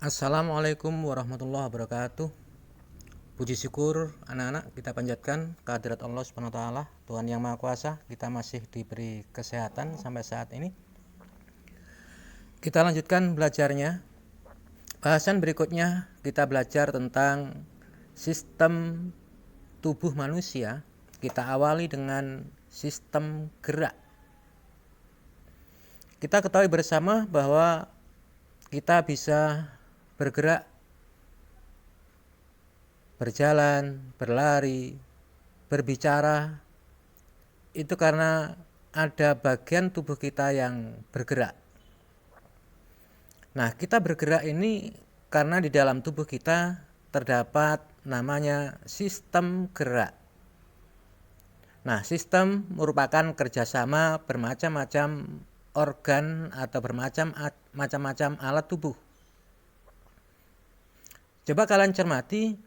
Assalamualaikum warahmatullahi wabarakatuh. Puji syukur anak-anak kita panjatkan kehadirat Allah Subhanahu wa taala, Tuhan yang Maha Kuasa. Kita masih diberi kesehatan sampai saat ini. Kita lanjutkan belajarnya. Bahasan berikutnya kita belajar tentang sistem tubuh manusia. Kita awali dengan sistem gerak. Kita ketahui bersama bahwa kita bisa bergerak, berjalan, berlari, berbicara, itu karena ada bagian tubuh kita yang bergerak. Nah, kita bergerak ini karena di dalam tubuh kita terdapat namanya sistem gerak. Nah, sistem merupakan kerjasama bermacam-macam organ atau bermacam-macam alat tubuh. Coba kalian cermati,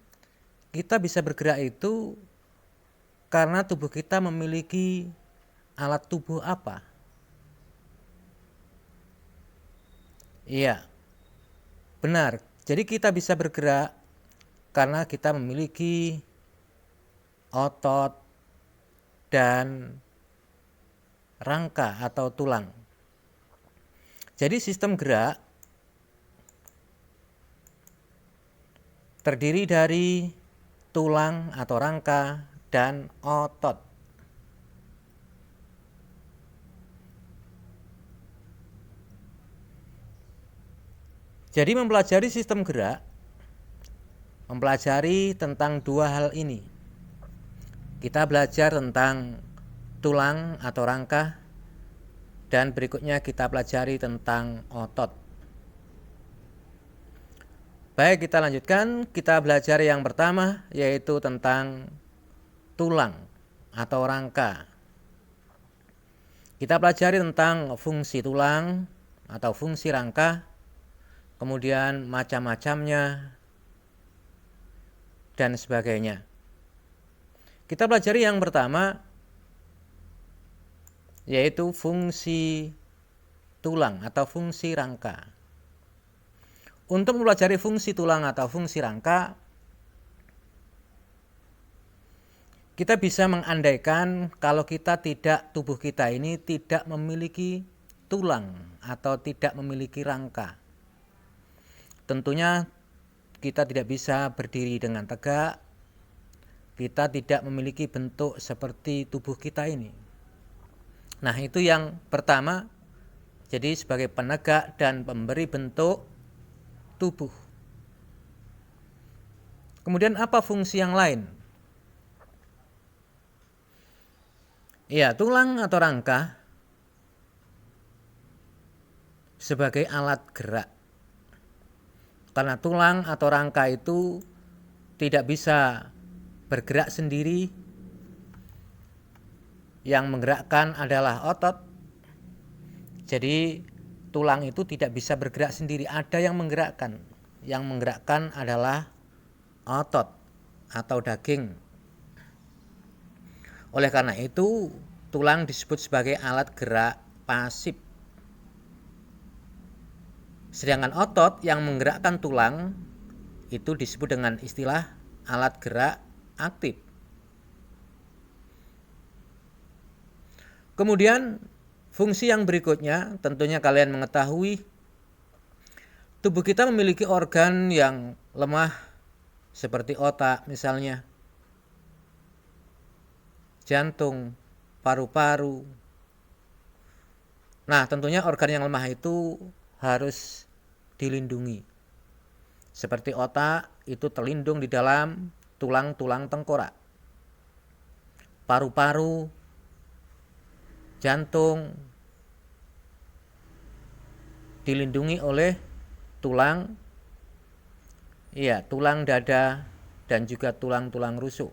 kita bisa bergerak itu karena tubuh kita memiliki alat tubuh apa? Iya, benar. Jadi kita bisa bergerak karena kita memiliki otot dan rangka atau tulang. Jadi sistem gerak terdiri dari tulang atau rangka dan otot. Jadi mempelajari sistem gerak, mempelajari tentang dua hal ini. Kita belajar tentang tulang atau rangka, dan berikutnya kita pelajari tentang otot. Baik, kita lanjutkan. Kita belajar yang pertama, yaitu tentang tulang atau rangka. Kita pelajari tentang fungsi tulang atau fungsi rangka, kemudian macam-macamnya, dan sebagainya. Kita pelajari yang pertama, yaitu fungsi tulang atau fungsi rangka. Untuk mempelajari fungsi tulang atau fungsi rangka, kita bisa mengandaikan kalau tubuh kita ini tidak memiliki tulang atau tidak memiliki rangka. Tentunya kita tidak bisa berdiri dengan tegak, kita tidak memiliki bentuk seperti tubuh kita ini. Nah, itu yang pertama, jadi sebagai penegak dan pemberi bentuk tubuh. Kemudian apa fungsi yang lain? Ya, tulang atau rangka sebagai alat gerak. Karena tulang atau rangka itu tidak bisa bergerak sendiri, yang menggerakkan adalah otot. Jadi tulang itu tidak bisa bergerak sendiri, ada yang menggerakkan. Yang menggerakkan adalah otot atau daging. Oleh karena itu, tulang disebut sebagai alat gerak pasif. Sedangkan otot yang menggerakkan tulang itu disebut dengan istilah alat gerak aktif. Kemudian fungsi yang berikutnya, tentunya kalian mengetahui tubuh kita memiliki organ yang lemah seperti otak misalnya, jantung, paru-paru. Nah, tentunya organ yang lemah itu harus dilindungi. Seperti otak itu terlindung di dalam tulang-tulang tengkorak. Paru-paru, jantung dilindungi oleh tulang dada dan juga tulang-tulang rusuk.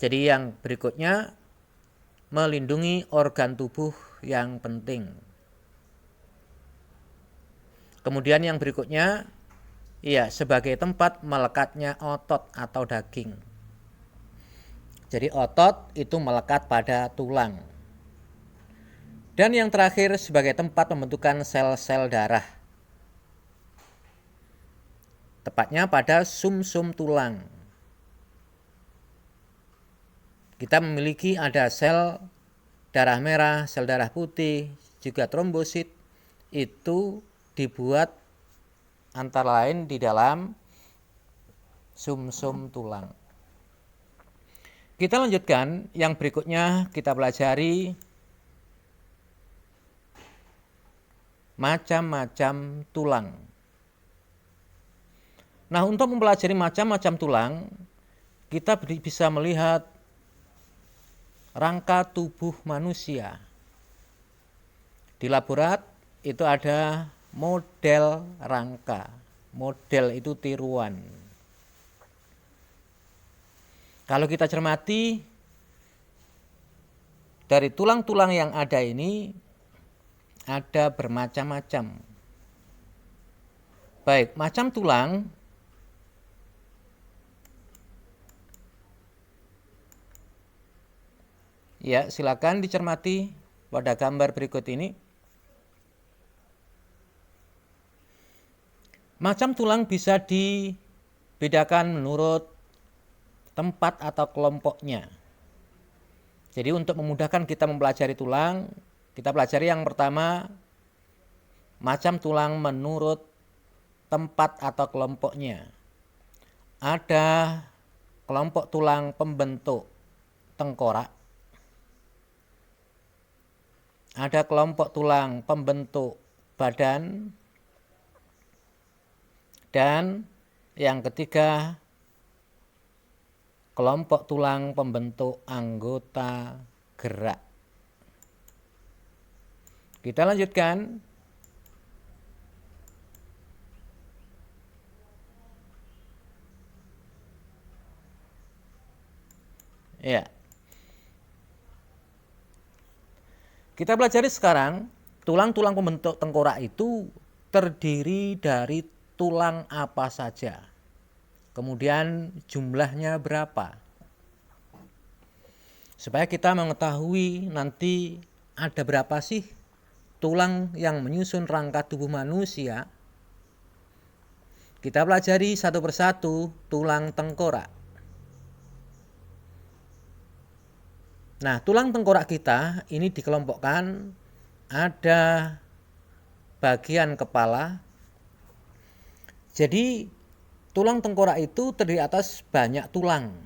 Jadi yang berikutnya, melindungi organ tubuh yang penting. Kemudian yang berikutnya, sebagai tempat melekatnya otot atau daging. Jadi otot itu melekat pada tulang. Dan yang terakhir sebagai tempat pembentukan sel-sel darah. tepatnya pada sumsum tulang. Kita memiliki ada sel darah merah, sel darah putih, juga trombosit. Itu dibuat antara lain di dalam sumsum tulang. Kita lanjutkan, yang berikutnya kita pelajari macam-macam tulang. Nah, untuk mempelajari macam-macam tulang, kita bisa melihat rangka tubuh manusia. Di laborat itu ada model rangka. Model itu tiruan. Kalau kita cermati, dari tulang-tulang yang ada ini ada bermacam-macam. Baik, macam tulang ya, silakan dicermati pada gambar berikut ini. Macam tulang bisa dibedakan menurut tempat atau kelompoknya. Jadi untuk memudahkan kita mempelajari tulang, kita pelajari yang pertama, macam tulang menurut tempat atau kelompoknya. Ada kelompok tulang pembentuk tengkorak. Ada kelompok tulang pembentuk badan. Dan yang ketiga, kelompok tulang pembentuk anggota gerak. Kita lanjutkan. Ya. Kita pelajari sekarang, tulang-tulang pembentuk tengkorak itu terdiri dari tulang apa saja. Kemudian jumlahnya berapa. Supaya kita mengetahui nanti ada berapa sih tulang yang menyusun rangka tubuh manusia, kita pelajari satu persatu tulang tengkorak. Nah, tulang tengkorak kita ini dikelompokkan, ada bagian kepala. Jadi tulang tengkorak itu terdiri atas banyak tulang.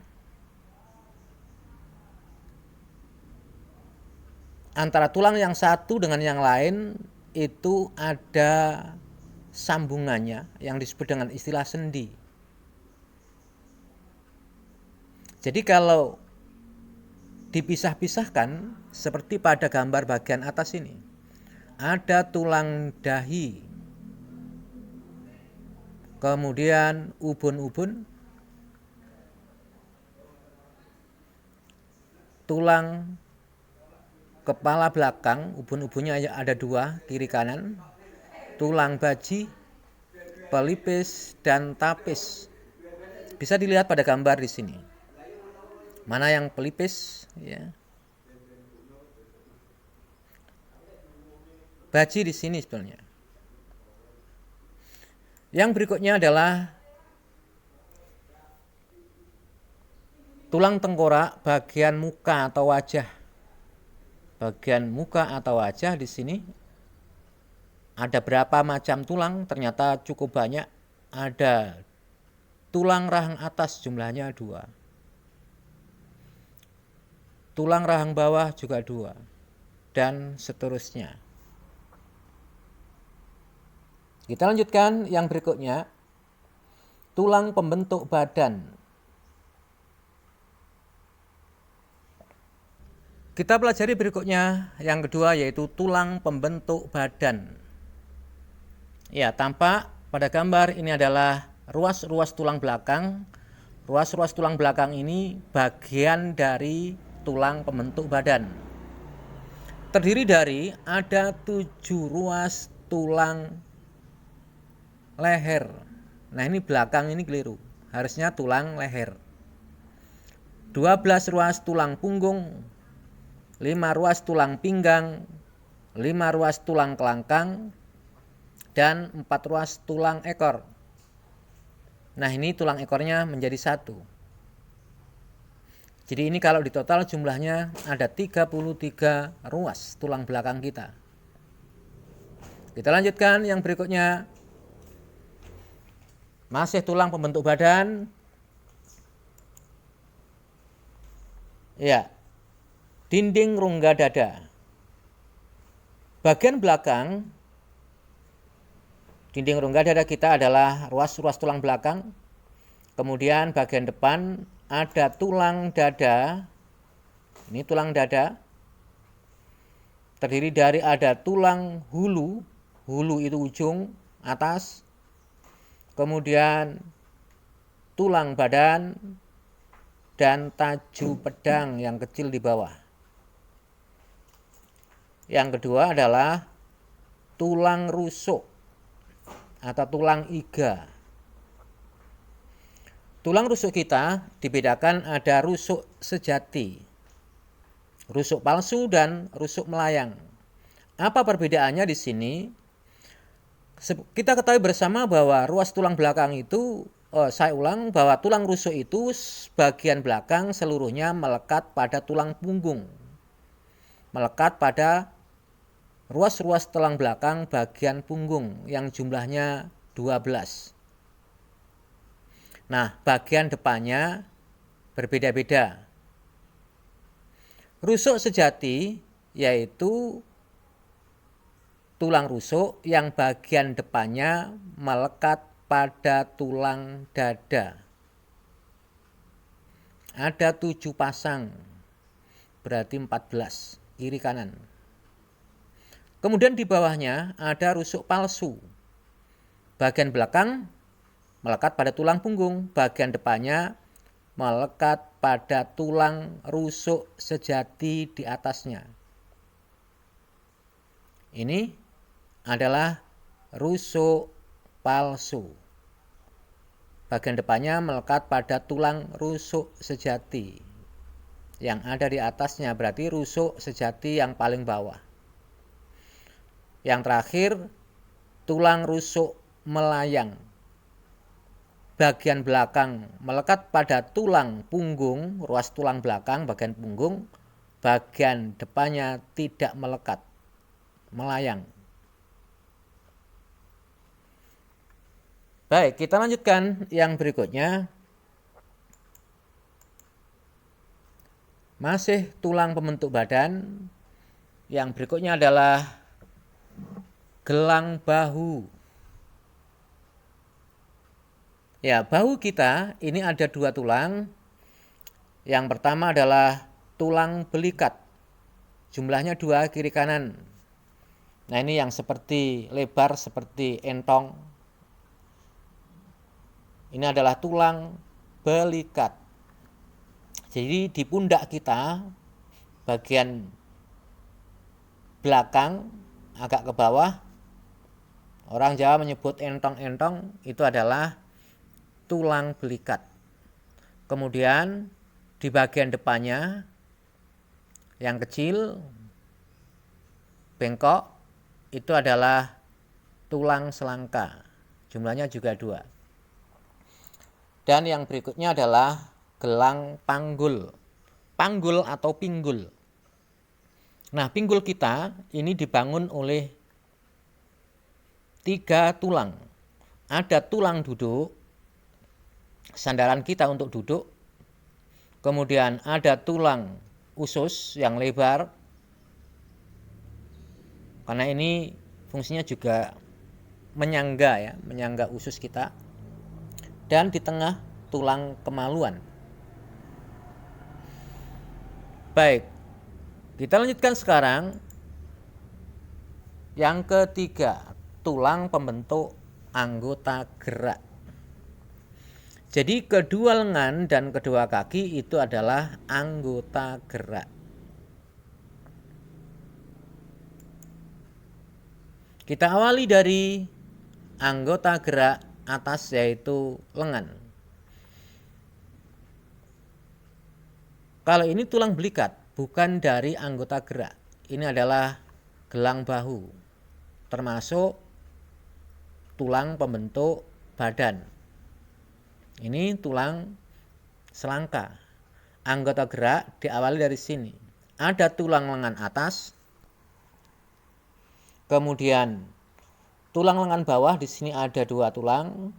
Antara tulang yang satu dengan yang lain itu ada sambungannya yang disebut dengan istilah sendi. Jadi kalau dipisah-pisahkan seperti pada gambar bagian atas ini, ada tulang dahi, kemudian ubun-ubun, tulang kepala belakang, ubun-ubunnya ada dua, kiri kanan, tulang baji, pelipis, dan tapis. Bisa dilihat pada gambar di sini. Mana yang pelipis? Ya. Baji di sini sebenarnya. Yang berikutnya adalah tulang tengkorak bagian muka atau wajah. Bagian muka atau wajah di sini ada berapa macam tulang? Ternyata cukup banyak. Ada tulang rahang atas, jumlahnya 2. Tulang rahang bawah juga 2. Dan seterusnya. Kita lanjutkan yang berikutnya. Tulang pembentuk badan. Kita pelajari berikutnya yang kedua, yaitu tulang pembentuk badan. Ya, tampak pada gambar ini adalah ruas-ruas tulang belakang. Ruas-ruas tulang belakang ini bagian dari tulang pembentuk badan. Terdiri dari ada 7 ruas tulang leher. Nah, ini belakang ini keliru. Harusnya tulang leher. 12 ruas tulang punggung, 5 ruas tulang pinggang, 5 ruas tulang kelangkang, dan 4 ruas tulang ekor. Nah, ini tulang ekornya menjadi 1. Jadi ini kalau ditotal jumlahnya ada 33 ruas tulang belakang kita. Kita lanjutkan yang berikutnya. Masih tulang pembentuk badan. Ya, dinding rongga dada. Bagian belakang dinding rongga dada kita adalah ruas-ruas tulang belakang. Kemudian bagian depan ada tulang dada. Ini tulang dada. Terdiri dari ada tulang hulu. Hulu itu ujung atas. Kemudian tulang badan dan taju pedang yang kecil di bawah. Yang kedua adalah tulang rusuk atau tulang iga. Tulang rusuk kita dibedakan ada rusuk sejati, rusuk palsu, dan rusuk melayang. Apa perbedaannya di sini? Kita ketahui bersama bahwa ruas tulang belakang itu, saya ulang, bahwa tulang rusuk itu bagian belakang seluruhnya melekat pada tulang punggung. Melekat pada ruas-ruas tulang belakang bagian punggung yang jumlahnya 12. Nah, bagian depannya berbeda-beda. Rusuk sejati yaitu tulang rusuk yang bagian depannya melekat pada tulang dada. Ada 7 pasang, berarti 14, kiri kanan. Kemudian di bawahnya ada rusuk palsu. Bagian belakang melekat pada tulang punggung, bagian depannya melekat pada tulang rusuk sejati di atasnya. Ini adalah rusuk palsu. Bagian depannya melekat pada tulang rusuk sejati. Yang ada di atasnya berarti rusuk sejati yang paling bawah. Yang terakhir, tulang rusuk melayang. Bagian belakang melekat pada tulang punggung, ruas tulang belakang bagian punggung, bagian depannya tidak melekat, melayang. Baik, kita lanjutkan yang berikutnya. Masih tulang pembentuk badan. Yang berikutnya adalah gelang bahu. Ya, bahu kita ini ada 2 tulang. Yang pertama adalah tulang belikat. Jumlahnya 2 kiri kanan. Nah, ini yang seperti lebar seperti entong. Ini adalah tulang belikat. Jadi di pundak kita bagian belakang agak ke bawah, orang Jawa menyebut entong-entong, itu adalah tulang belikat. Kemudian di bagian depannya yang kecil bengkok itu adalah tulang selangka. Jumlahnya juga 2. Dan yang berikutnya adalah gelang panggul. Panggul atau pinggul. Nah, pinggul kita ini dibangun oleh 3 tulang. Ada tulang duduk, sandaran kita untuk duduk. Kemudian ada tulang usus yang lebar. Karena ini fungsinya juga menyangga ya, menyangga usus kita. Dan di tengah tulang kemaluan. Baik, kita lanjutkan sekarang. Yang ketiga, tulang pembentuk anggota gerak. Jadi kedua lengan dan kedua kaki itu adalah anggota gerak. Kita awali dari anggota gerak atas yaitu lengan. Kalau ini tulang belikat, bukan dari anggota gerak. Ini adalah gelang bahu, termasuk tulang pembentuk badan. Ini tulang selangka. Anggota gerak diawali dari sini. Ada tulang lengan atas, kemudian tulang lengan bawah. Di sini ada 2 tulang.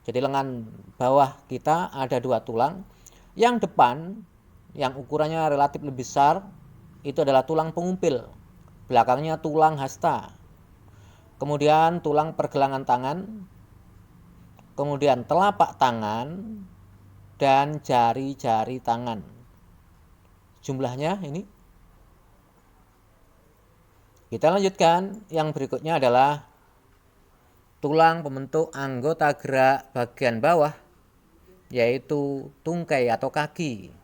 Jadi lengan bawah kita ada 2 tulang. Yang depan, yang ukurannya relatif lebih besar, itu adalah tulang pengumpil. Belakangnya tulang hasta. Kemudian tulang pergelangan tangan, kemudian telapak tangan, dan jari-jari tangan. Jumlahnya ini. Kita lanjutkan. Yang berikutnya adalah tulang pembentuk anggota gerak bagian bawah, yaitu tungkai atau kaki.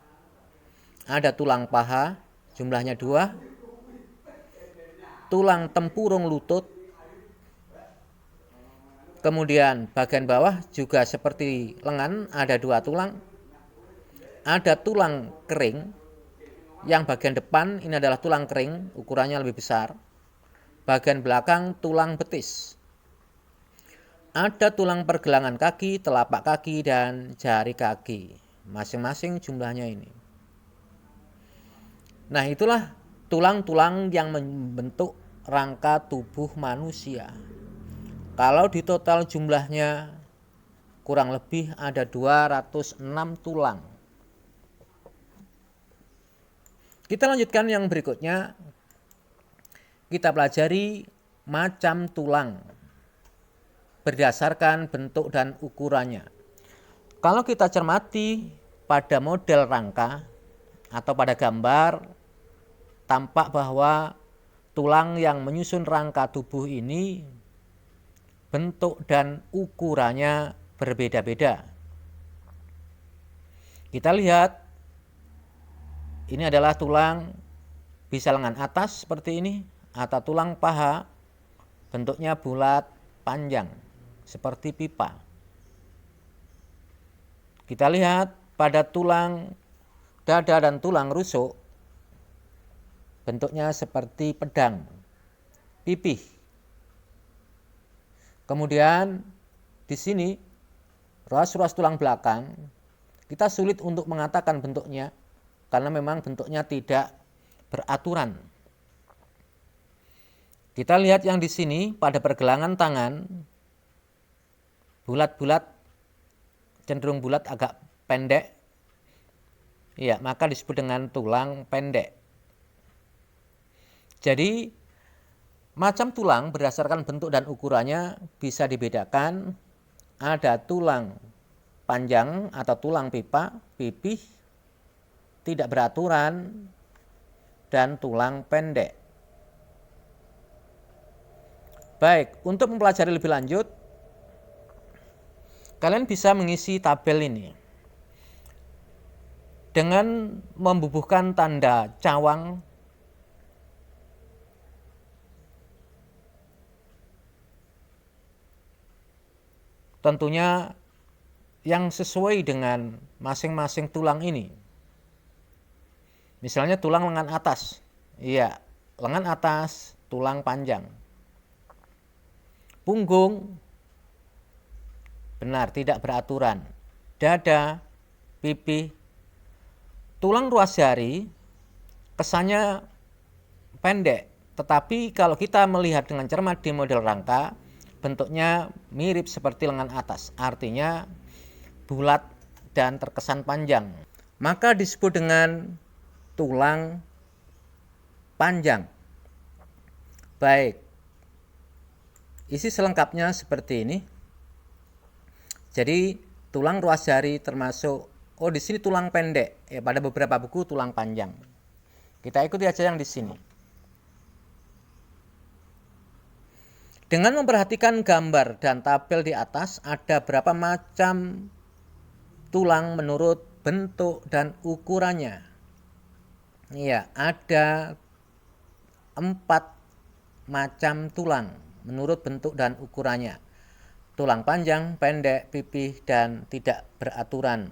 Ada tulang paha, jumlahnya 2. Tulang tempurung lutut. Kemudian bagian bawah juga seperti lengan, ada 2 tulang. Ada tulang kering. Yang bagian depan ini adalah tulang kering, ukurannya lebih besar. Bagian belakang tulang betis. Ada tulang pergelangan kaki, telapak kaki, dan jari kaki. Masing-masing jumlahnya ini. Nah, itulah tulang-tulang yang membentuk rangka tubuh manusia. Kalau di total jumlahnya kurang lebih ada 206 tulang. Kita lanjutkan yang berikutnya. Kita pelajari macam tulang berdasarkan bentuk dan ukurannya. Kalau kita cermati pada model rangka atau pada gambar, tampak bahwa tulang yang menyusun rangka tubuh ini bentuk dan ukurannya berbeda-beda. Kita lihat, ini adalah tulang bisa lengan atas seperti ini, atau tulang paha bentuknya bulat panjang seperti pipa. Kita lihat pada tulang dada dan tulang rusuk bentuknya seperti pedang, pipih. Kemudian di sini ruas-ruas tulang belakang kita sulit untuk mengatakan bentuknya karena memang bentuknya tidak beraturan. Kita lihat yang di sini pada pergelangan tangan bulat-bulat, cenderung bulat agak pendek. Ya, maka disebut dengan tulang pendek. Jadi macam tulang berdasarkan bentuk dan ukurannya bisa dibedakan. Ada tulang panjang atau tulang pipa, pipih, tidak beraturan, dan tulang pendek. Baik, untuk mempelajari lebih lanjut, kalian bisa mengisi tabel ini dengan membubuhkan tanda cawang. Tentunya yang sesuai dengan masing-masing tulang ini. Misalnya tulang lengan atas. Iya, lengan atas, tulang panjang. Punggung, benar, tidak beraturan. Dada, pipi, tulang ruas jari, kesannya pendek. Tetapi kalau kita melihat dengan cermat di model rangka, bentuknya mirip seperti lengan atas, artinya bulat dan terkesan panjang. Maka disebut dengan tulang panjang. Baik, isi selengkapnya seperti ini. Jadi tulang ruas jari termasuk, di sini tulang pendek. Pada beberapa buku tulang panjang. Kita ikuti aja yang di sini. Dengan memperhatikan gambar dan tabel di atas, ada berapa macam tulang menurut bentuk dan ukurannya? Iya, ada 4 macam tulang menurut bentuk dan ukurannya. Tulang panjang, pendek, pipih, dan tidak beraturan.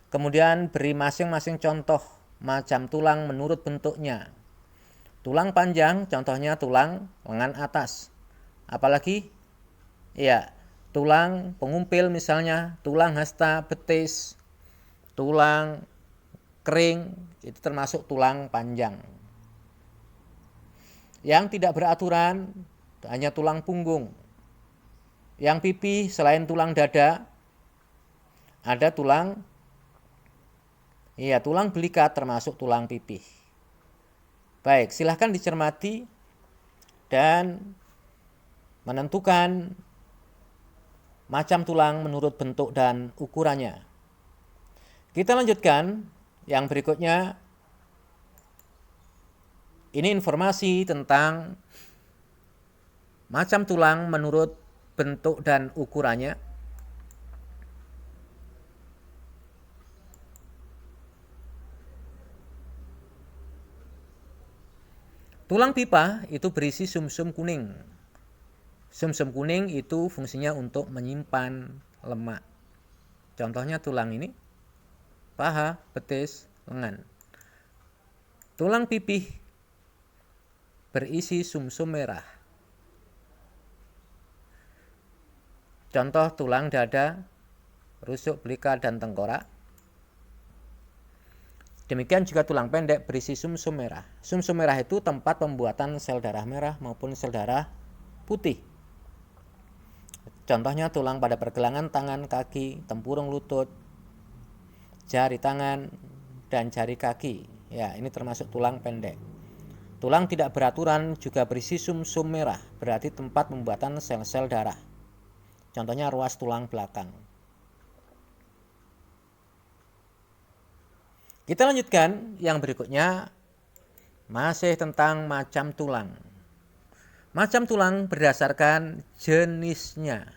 Kemudian beri masing-masing contoh macam tulang menurut bentuknya. Tulang panjang, contohnya tulang lengan atas. Apalagi? Ya, tulang pengumpil misalnya, tulang hasta betis, tulang kering, itu termasuk tulang panjang. Yang tidak beraturan hanya tulang punggung. Yang pipih selain tulang dada ada tulang belikat termasuk tulang pipih. Baik, silahkan dicermati dan menentukan macam tulang menurut bentuk dan ukurannya. Kita lanjutkan yang berikutnya. Ini informasi tentang macam tulang menurut bentuk dan ukurannya. Tulang pipa itu berisi sumsum kuning. Sumsum kuning itu fungsinya untuk menyimpan lemak. Contohnya tulang ini, paha, betis, lengan. Tulang pipih berisi sumsum merah. Contoh tulang dada, rusuk, belikat, dan tengkorak. Demikian juga tulang pendek berisi sumsum merah. Sumsum merah itu tempat pembuatan sel darah merah maupun sel darah putih. Contohnya tulang pada pergelangan tangan, kaki, tempurung lutut, jari tangan, dan jari kaki. Ya, ini termasuk tulang pendek. Tulang tidak beraturan juga berisi sumsum merah, berarti tempat pembuatan sel-sel darah. Contohnya ruas tulang belakang. Kita lanjutkan yang berikutnya, masih tentang macam tulang. Macam tulang berdasarkan jenisnya.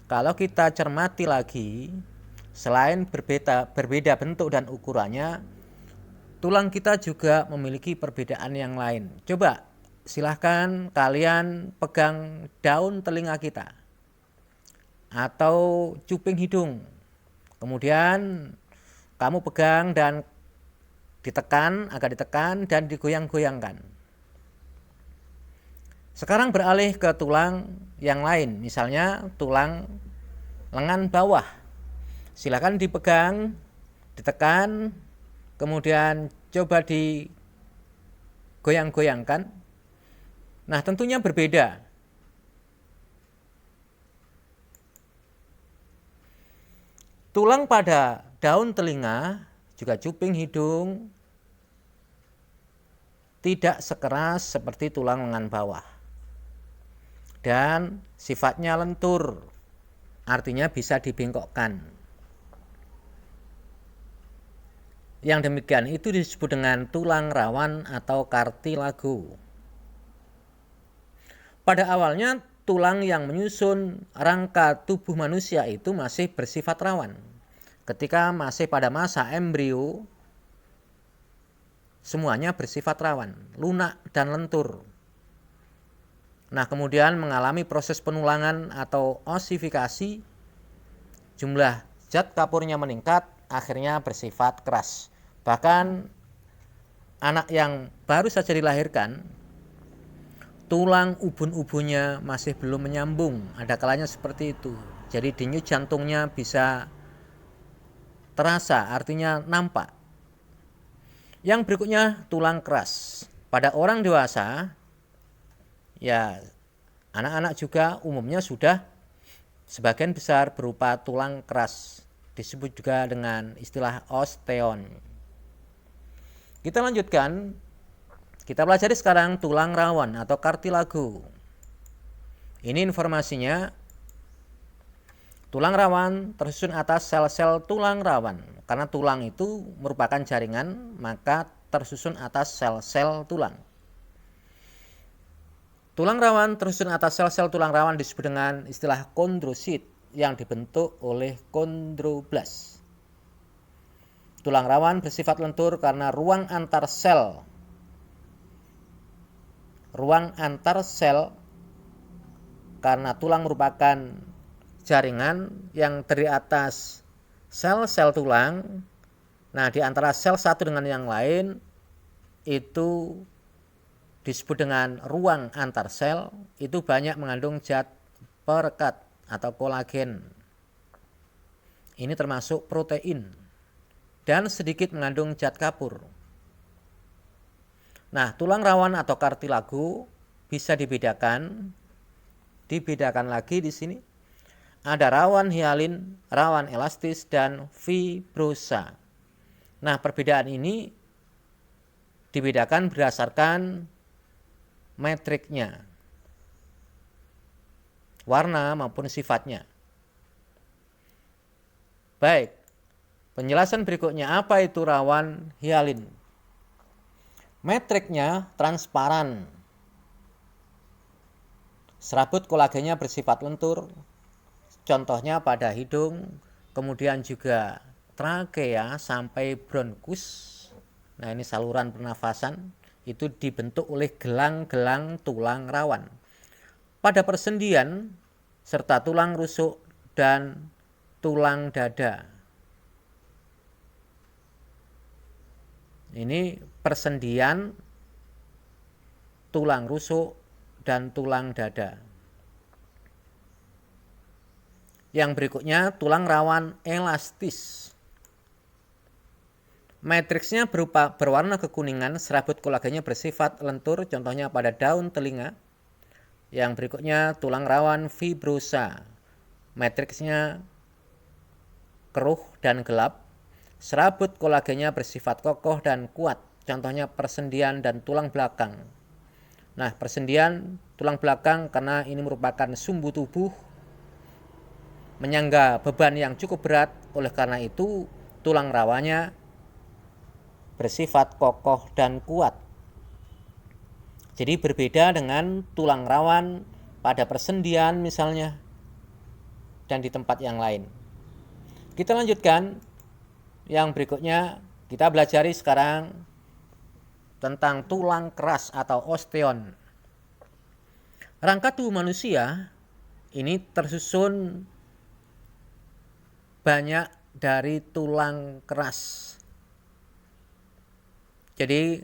Kalau kita cermati lagi, selain berbeda bentuk dan ukurannya, tulang kita juga memiliki perbedaan yang lain. Coba silahkan kalian pegang daun telinga kita atau cuping hidung. Kemudian kamu pegang dan agak ditekan dan digoyang-goyangkan. Sekarang beralih ke tulang yang lain, misalnya tulang lengan bawah. Silakan dipegang, ditekan, kemudian coba digoyang-goyangkan. Nah, tentunya berbeda. Tulang pada daun telinga, juga cuping hidung, tidak sekeras seperti tulang lengan bawah. Dan sifatnya lentur, artinya bisa dibengkokkan. Yang demikian itu disebut dengan tulang rawan atau kartilago. Pada awalnya tulang yang menyusun rangka tubuh manusia itu masih bersifat rawan. Ketika masih pada masa embrio, semuanya bersifat rawan, lunak dan lentur. Nah, kemudian mengalami proses penulangan atau osifikasi, jumlah zat kapurnya meningkat, akhirnya bersifat keras. Bahkan anak yang baru saja dilahirkan, tulang ubun-ubunnya masih belum menyambung, ada kalanya seperti itu. Jadi denyut jantungnya bisa terasa, artinya nampak. Yang berikutnya tulang keras. Pada orang dewasa, ya anak-anak juga umumnya sudah sebagian besar berupa tulang keras. Disebut juga dengan istilah osteon. Kita lanjutkan. Kita pelajari sekarang tulang rawan atau kartilago. Ini informasinya. Tulang rawan tersusun atas sel-sel tulang rawan. Karena tulang itu merupakan jaringan, maka tersusun atas sel-sel tulang. Tulang rawan tersusun atas sel-sel tulang rawan disebut dengan istilah kondrosit yang dibentuk oleh kondroblas. Tulang rawan bersifat lentur karena ruang antar sel karena tulang merupakan jaringan yang terdiri atas sel-sel tulang. Nah, di antara sel satu dengan yang lain itu disebut dengan ruang antar sel, itu banyak mengandung zat perekat. atau kolagen. Ini termasuk protein dan sedikit mengandung zat kapur. Nah, tulang rawan atau kartilago bisa dibedakan lagi di sini. Ada rawan hialin, rawan elastis, dan fibrosa. Nah, perbedaan ini dibedakan berdasarkan metriknya, warna maupun sifatnya. Baik, penjelasan berikutnya, apa itu rawan hialin? Metriknya transparan. Serabut kolagennya bersifat lentur, contohnya pada hidung, kemudian juga trakea sampai bronkus. Nah, ini saluran pernafasan, itu dibentuk oleh gelang-gelang tulang rawan. Pada persendian serta tulang rusuk dan tulang dada. Ini persendian, tulang rusuk, dan tulang dada. Yang berikutnya, tulang rawan elastis. Matriksnya berwarna kekuningan, serabut kolagennya bersifat lentur, contohnya pada daun telinga. Yang berikutnya, tulang rawan fibrosa. Matriksnya keruh dan gelap. Serabut kolagennya bersifat kokoh dan kuat, contohnya persendian dan tulang belakang. Nah, persendian tulang belakang karena ini merupakan sumbu tubuh, menyangga beban yang cukup berat, oleh karena itu tulang rawannya bersifat kokoh dan kuat. Jadi berbeda dengan tulang rawan pada persendian misalnya dan di tempat yang lain. Kita lanjutkan yang berikutnya, kita belajari sekarang tentang tulang keras atau osteon. Rangka tubuh manusia ini tersusun banyak dari tulang keras. Jadi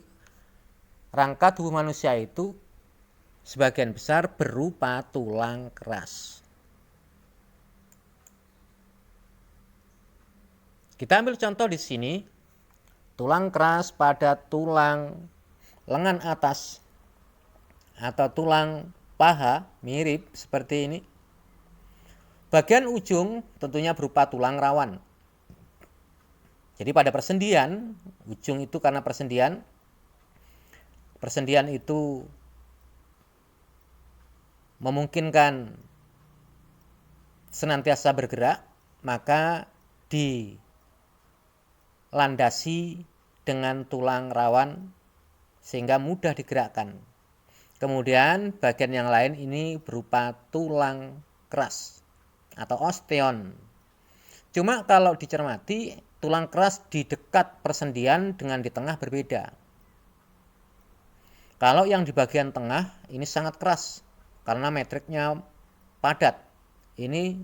rangka tubuh manusia itu sebagian besar berupa tulang keras. Kita ambil contoh di sini. Tulang keras pada tulang lengan atas atau tulang paha mirip seperti ini. Bagian ujung tentunya berupa tulang rawan. Jadi pada persendian, ujung itu karena persendian itu memungkinkan senantiasa bergerak, maka dilandasi dengan tulang rawan sehingga mudah digerakkan. Kemudian bagian yang lain ini berupa tulang keras atau osteon. Cuma kalau dicermati, tulang keras di dekat persendian dengan di tengah berbeda. Kalau yang di bagian tengah ini sangat keras karena metriknya padat. Ini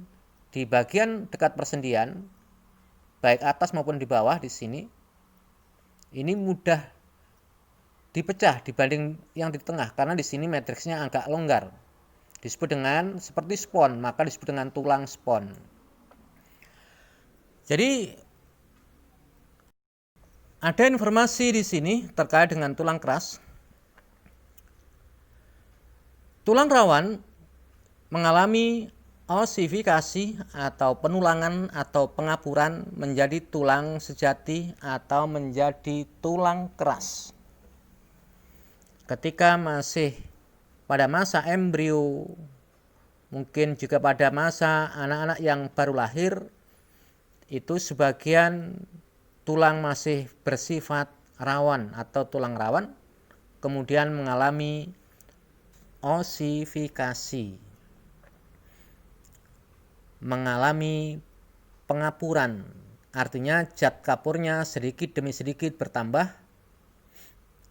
di bagian dekat persendian, baik atas maupun di bawah di sini, ini mudah dipecah dibanding yang di tengah karena di sini matriksnya agak longgar. Disebut dengan seperti spon, maka disebut dengan tulang spon. Jadi ada informasi di sini terkait dengan tulang keras. Tulang rawan mengalami osifikasi atau penulangan atau pengapuran menjadi tulang sejati atau menjadi tulang keras. Ketika masih pada masa embrio, mungkin juga pada masa anak-anak yang baru lahir, itu sebagian tulang masih bersifat rawan atau tulang rawan, kemudian mengalami osifikasi, mengalami pengapuran, artinya zat kapurnya sedikit demi sedikit bertambah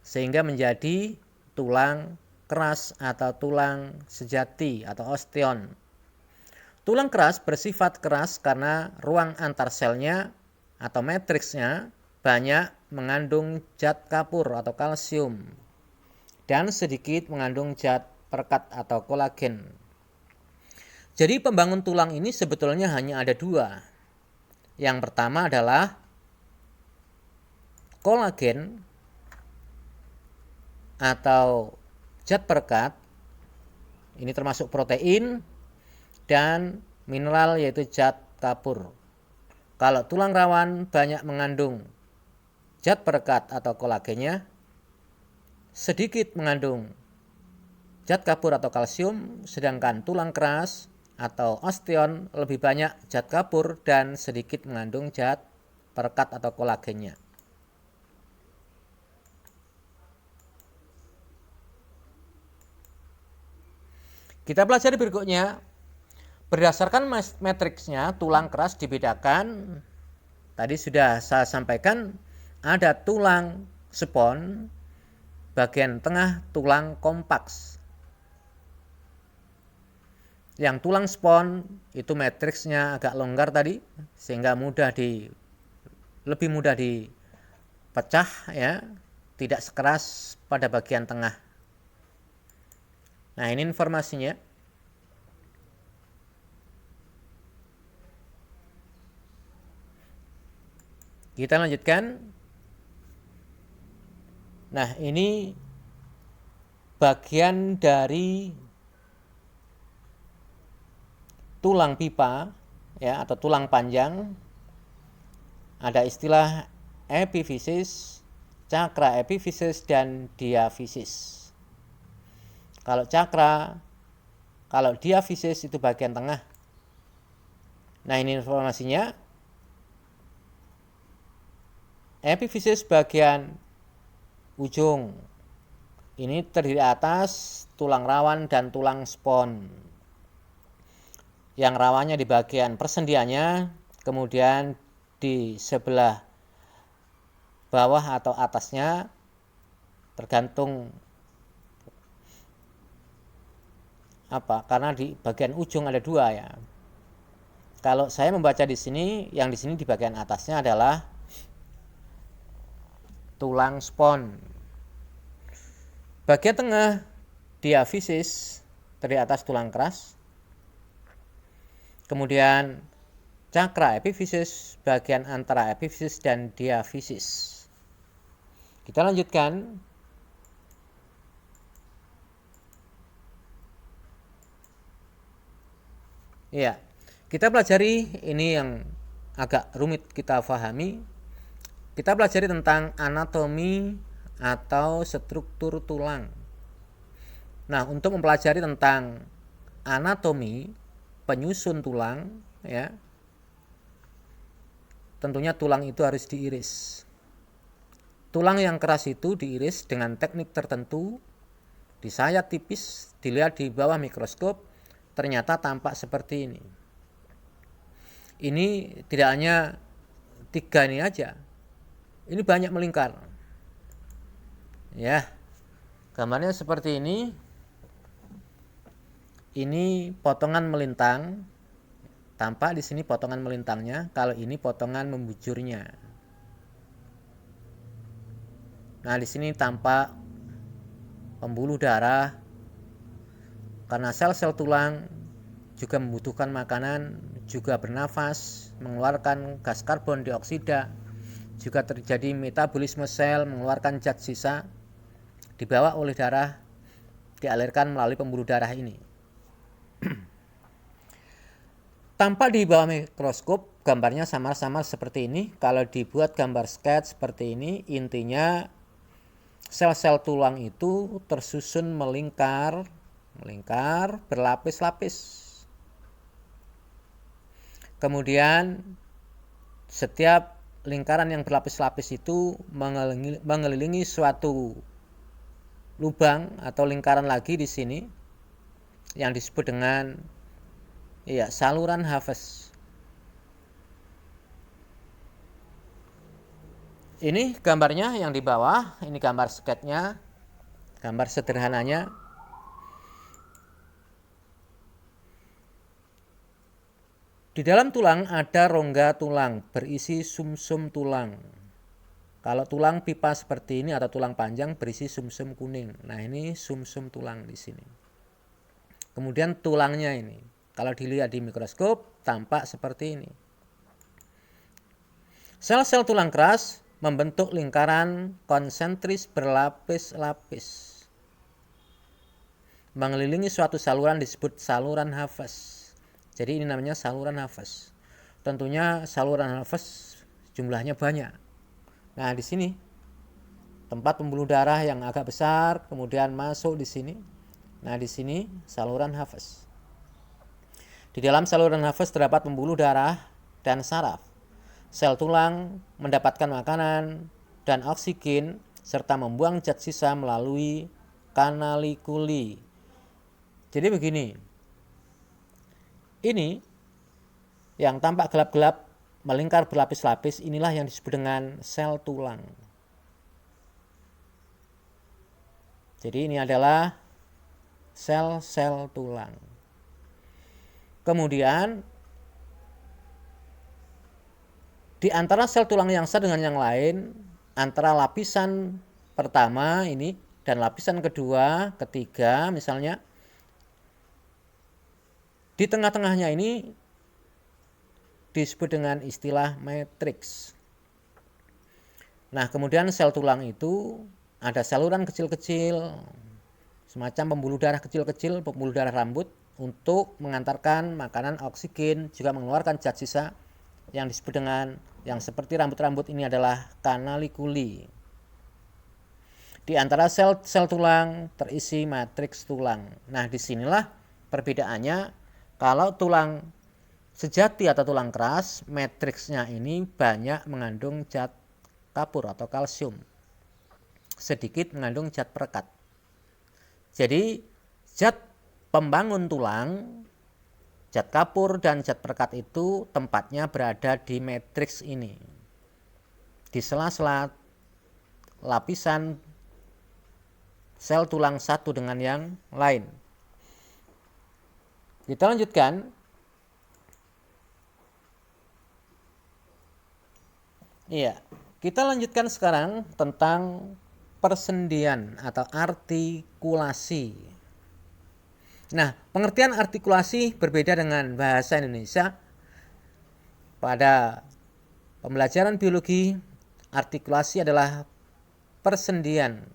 sehingga menjadi tulang keras atau tulang sejati atau osteon. Tulang keras bersifat keras karena ruang antar selnya atau matriksnya banyak mengandung zat kapur atau kalsium dan sedikit mengandung zat perekat atau kolagen. Jadi pembangun tulang ini sebetulnya hanya ada dua. Yang pertama adalah kolagen atau zat perekat. Ini termasuk protein dan mineral yaitu zat kapur. Kalau tulang rawan banyak mengandung zat perekat atau kolagennya, sedikit mengandung zat kapur atau kalsium, sedangkan tulang keras atau osteon lebih banyak zat kapur dan sedikit mengandung zat perekat atau kolagennya. Kita pelajari berikutnya. Berdasarkan matriksnya, tulang keras dibedakan. Tadi sudah saya sampaikan, ada tulang spons, bagian tengah tulang kompas. Yang tulang spons itu matriksnya agak longgar tadi, sehingga lebih mudah dipecah, ya, tidak sekeras pada bagian tengah. Nah, ini informasinya. Kita lanjutkan. Nah, ini bagian dari tulang pipa, ya, atau tulang panjang. Ada istilah epifisis, cakra epifisis, dan diafisis. Kalau diafisis itu bagian tengah. Nah, ini informasinya. Epifisis bagian ujung. Ini terdiri atas tulang rawan dan tulang spons. Yang rawannya di bagian persendiannya, kemudian di sebelah bawah atau atasnya, tergantung karena di bagian ujung ada dua, ya. Kalau saya membaca di sini, yang di sini di bagian atasnya adalah tulang spons. Bagian tengah diafisis terdiri atas tulang keras. Kemudian cakra epifisis bagian antara epifisis dan diafisis. Kita lanjutkan. Ya, kita pelajari ini yang agak rumit kita pahami. Kita pelajari tentang anatomi atau struktur tulang. Nah, untuk mempelajari tentang anatomi penyusun tulang, ya, tentunya tulang itu harus diiris. Tulang yang keras itu diiris dengan teknik tertentu, disayat tipis, dilihat di bawah mikroskop, ternyata tampak seperti ini. Ini tidak hanya 3 ini aja, ini banyak melingkar, ya. Gambarnya seperti ini. Ini potongan melintang, tampak di sini potongan melintangnya. Kalau ini potongan membujurnya. Nah, di sini tampak pembuluh darah. Karena sel-sel tulang juga membutuhkan makanan, juga bernafas, mengeluarkan gas karbon dioksida, juga terjadi metabolisme sel, mengeluarkan zat sisa, dibawa oleh darah, dialirkan melalui pembuluh darah ini. Tampak di bawah mikroskop gambarnya samar-samar seperti ini. Kalau dibuat gambar sketch seperti ini, intinya sel-sel tulang itu tersusun melingkar berlapis-lapis. Kemudian setiap lingkaran yang berlapis-lapis itu mengelilingi suatu lubang atau lingkaran lagi di sini yang disebut dengan saluran Haves. Ini gambarnya yang di bawah, ini gambar sketnya, gambar sederhananya. Di dalam tulang ada rongga tulang berisi sumsum tulang. Kalau tulang pipa seperti ini atau tulang panjang berisi sumsum kuning. Nah, ini sumsum tulang di sini. Kemudian tulangnya ini. Kalau dilihat di mikroskop tampak seperti ini. Sel-sel tulang keras membentuk lingkaran konsentris berlapis-lapis mengelilingi suatu saluran disebut saluran Haffez. Jadi ini namanya saluran Haffez. Tentunya saluran Haffez jumlahnya banyak. Nah, di sini tempat pembuluh darah yang agak besar, kemudian masuk di sini. Nah, di sini saluran Haffez. Di dalam saluran Haffez terdapat pembuluh darah dan saraf. Sel tulang mendapatkan makanan dan oksigen serta membuang zat sisa melalui kanalikuli. Jadi begini. Ini yang tampak gelap-gelap melingkar berlapis-lapis, inilah yang disebut dengan sel tulang. Jadi ini adalah sel-sel tulang. Kemudian di antara sel tulang yang satu dengan yang lain, antara lapisan pertama ini dan lapisan kedua, ketiga misalnya, di tengah-tengahnya ini disebut dengan istilah matriks. Nah, kemudian sel tulang itu ada saluran kecil-kecil, semacam pembuluh darah kecil-kecil, pembuluh darah rambut untuk mengantarkan makanan, oksigen, juga mengeluarkan zat sisa yang disebut dengan yang seperti rambut-rambut ini adalah kanalikuli. Di antara sel-sel tulang terisi matriks tulang. Nah, disinilah perbedaannya. Kalau tulang sejati atau tulang keras, matriksnya ini banyak mengandung zat kapur atau kalsium, sedikit mengandung zat perekat. Jadi zat pembangun tulang, zat kapur dan zat perekat itu tempatnya berada di matriks ini, di sela-sela lapisan sel tulang satu dengan yang lain. Kita lanjutkan. Iya, kita lanjutkan sekarang tentang persendian atau artikulasi. Nah, pengertian artikulasi berbeda dengan bahasa Indonesia. Pada pembelajaran biologi, artikulasi adalah persendian,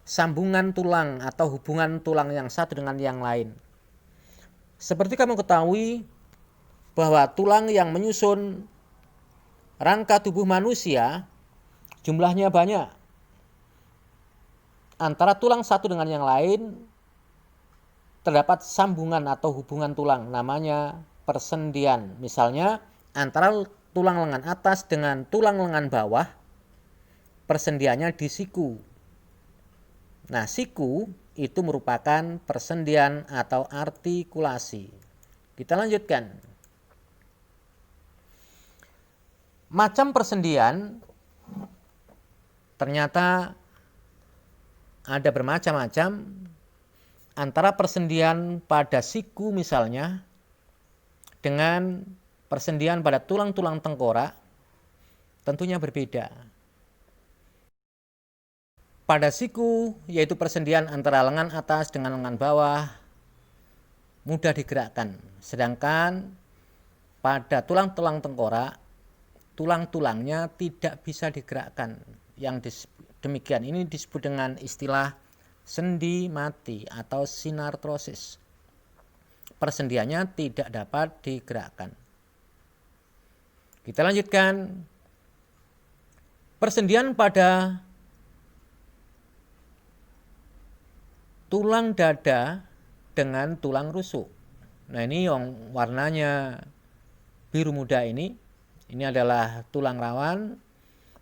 sambungan tulang atau hubungan tulang yang satu dengan yang lain. Seperti kamu ketahui bahwa tulang yang menyusun rangka tubuh manusia jumlahnya banyak. Antara tulang satu dengan yang lain terdapat sambungan atau hubungan tulang, namanya persendian. Misalnya antara tulang lengan atas dengan tulang lengan bawah, persendiannya di siku. Nah, siku itu merupakan persendian atau artikulasi. Kita lanjutkan. Macam persendian ternyata ada bermacam-macam. Antara persendian pada siku misalnya dengan persendian pada tulang-tulang tengkorak tentunya berbeda. Pada siku, yaitu persendian antara lengan atas dengan lengan bawah, mudah digerakkan. Sedangkan pada tulang-tulang tengkorak, tulang-tulangnya tidak bisa digerakkan. Yang demikian ini disebut dengan istilah sendi mati atau sinartrosis. Persendiannya tidak dapat digerakkan. Kita lanjutkan. Persendian pada tulang dada dengan tulang rusuk. Nah, ini yang warnanya biru muda ini adalah tulang rawan.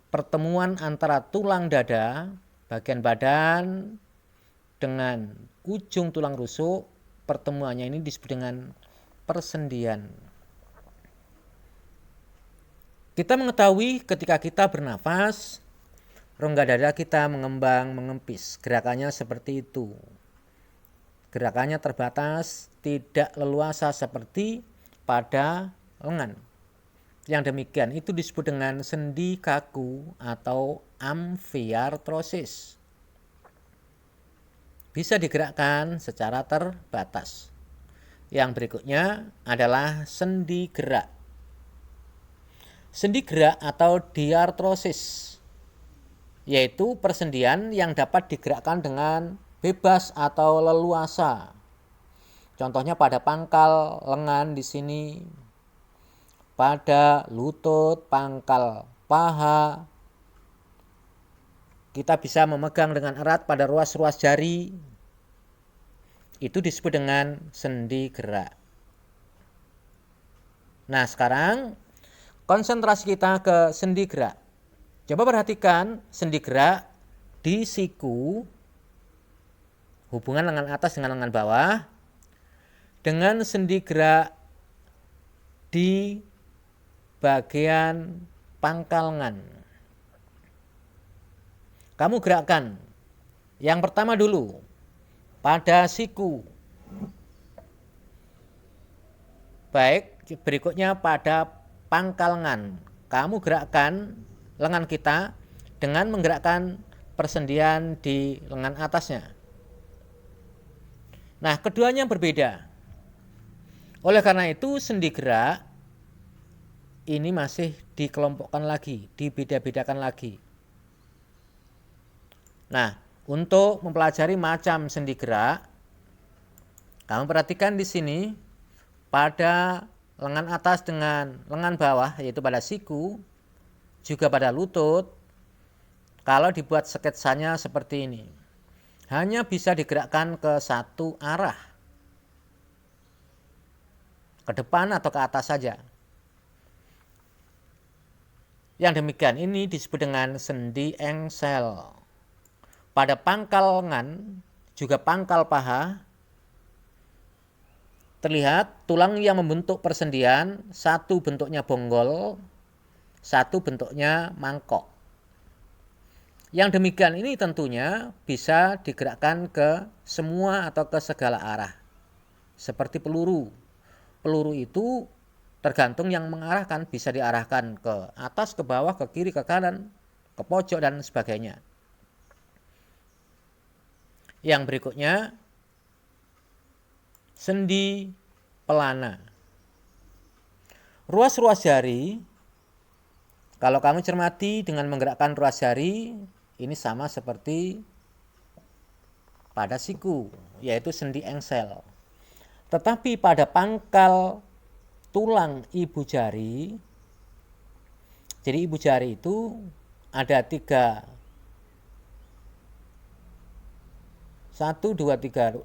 Pertemuan antara tulang dada, bagian badan dengan ujung tulang rusuk, pertemuannya ini disebut dengan persendian. Kita mengetahui ketika kita bernafas, rongga dada kita mengembang, mengempis. Gerakannya seperti itu. Gerakannya terbatas, tidak leluasa seperti pada lengan. Yang demikian itu disebut dengan sendi kaku atau amfiartrosis. Bisa digerakkan secara terbatas. Yang berikutnya adalah sendi gerak. Sendi gerak atau diartrosis, yaitu persendian yang dapat digerakkan dengan bebas atau leluasa. Contohnya pada pangkal lengan di sini, pada lutut, pangkal paha. Kita bisa memegang dengan erat pada ruas-ruas jari. Itu disebut dengan sendi gerak. Nah, sekarang konsentrasi kita ke sendi gerak. Coba perhatikan sendi gerak di siku, hubungan lengan atas dengan lengan bawah, dengan sendi gerak di bagian pangkal lengan. Kamu gerakkan. Yang pertama dulu, pada siku. Baik, berikutnya pada pangkal lengan. Kamu gerakkan lengan kita dengan menggerakkan persendian di lengan atasnya. Nah, keduanya berbeda. Oleh karena itu, sendi gerak ini masih dikelompokkan lagi, dibeda-bedakan lagi. Nah, untuk mempelajari macam sendi gerak, kamu perhatikan di sini pada lengan atas dengan lengan bawah, yaitu pada siku, juga pada lutut. Kalau dibuat sketsanya seperti ini, hanya bisa digerakkan ke satu arah, ke depan atau ke atas saja. Yang demikian ini disebut dengan sendi engsel. Pada pangkal lengan, juga pangkal paha, terlihat tulang yang membentuk persendian, satu bentuknya bonggol, satu bentuknya mangkok. Yang demikian ini tentunya bisa digerakkan ke semua atau ke segala arah. Seperti peluru. Peluru itu tergantung yang mengarahkan, bisa diarahkan ke atas, ke bawah, ke kiri, ke kanan, ke pojok, dan sebagainya. Yang berikutnya, sendi pelana. Ruas-ruas jari, kalau kamu cermati dengan menggerakkan ruas jari, ini sama seperti pada siku, yaitu sendi engsel. Tetapi pada pangkal tulang ibu jari, jadi ibu jari itu ada 3, 1, 2, 3,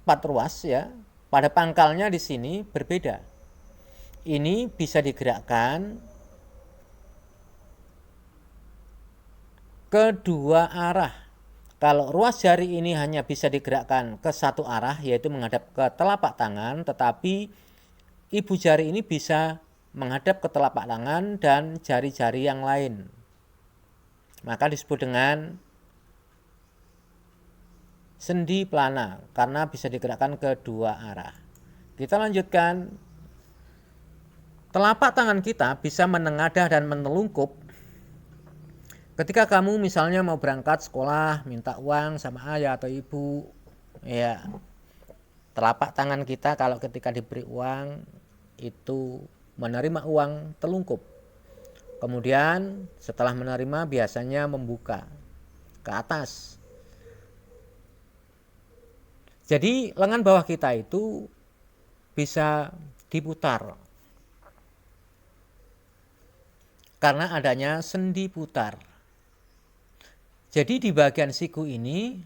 4 ruas ya. Pada pangkalnya di sini berbeda. Ini bisa digerakkan kedua arah. Kalau ruas jari ini hanya bisa digerakkan ke satu arah, yaitu menghadap ke telapak tangan, tetapi ibu jari ini bisa menghadap ke telapak tangan dan jari-jari yang lain. Maka disebut dengan sendi pelana, karena bisa digerakkan ke dua arah. Kita lanjutkan. Telapak tangan kita bisa menengadah dan menelungkup. Ketika kamu misalnya mau berangkat sekolah, minta uang sama ayah atau ibu, ya, telapak tangan kita kalau ketika diberi uang itu menerima uang telungkup. Kemudian setelah menerima biasanya membuka ke atas. Jadi lengan bawah kita itu bisa diputar karena adanya sendi putar. Jadi di bagian siku ini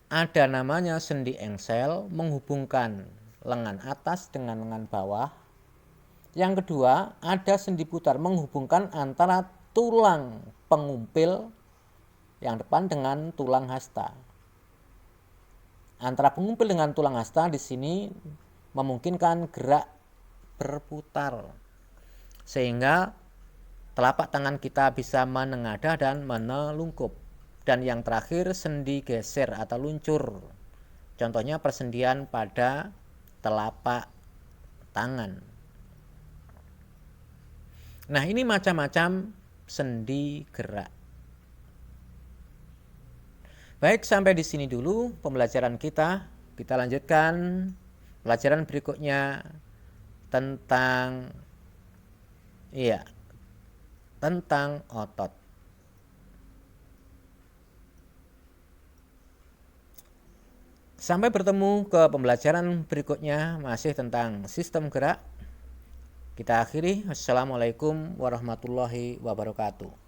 ada namanya sendi engsel menghubungkan lengan atas dengan lengan bawah. Yang kedua, ada sendi putar menghubungkan antara tulang pengumpil yang depan dengan tulang hasta. Antara pengumpil dengan tulang hasta di sini memungkinkan gerak berputar, sehingga telapak tangan kita bisa menengadah dan menelungkup. Dan yang terakhir, sendi geser atau luncur. Contohnya persendian pada telapak tangan. Nah, ini macam-macam sendi gerak. Baik, sampai di sini dulu pembelajaran kita. Kita lanjutkan pelajaran berikutnya tentang tentang otot. Sampai bertemu ke pembelajaran berikutnya masih tentang sistem gerak. Kita akhiri. Assalamualaikum warahmatullahi wabarakatuh.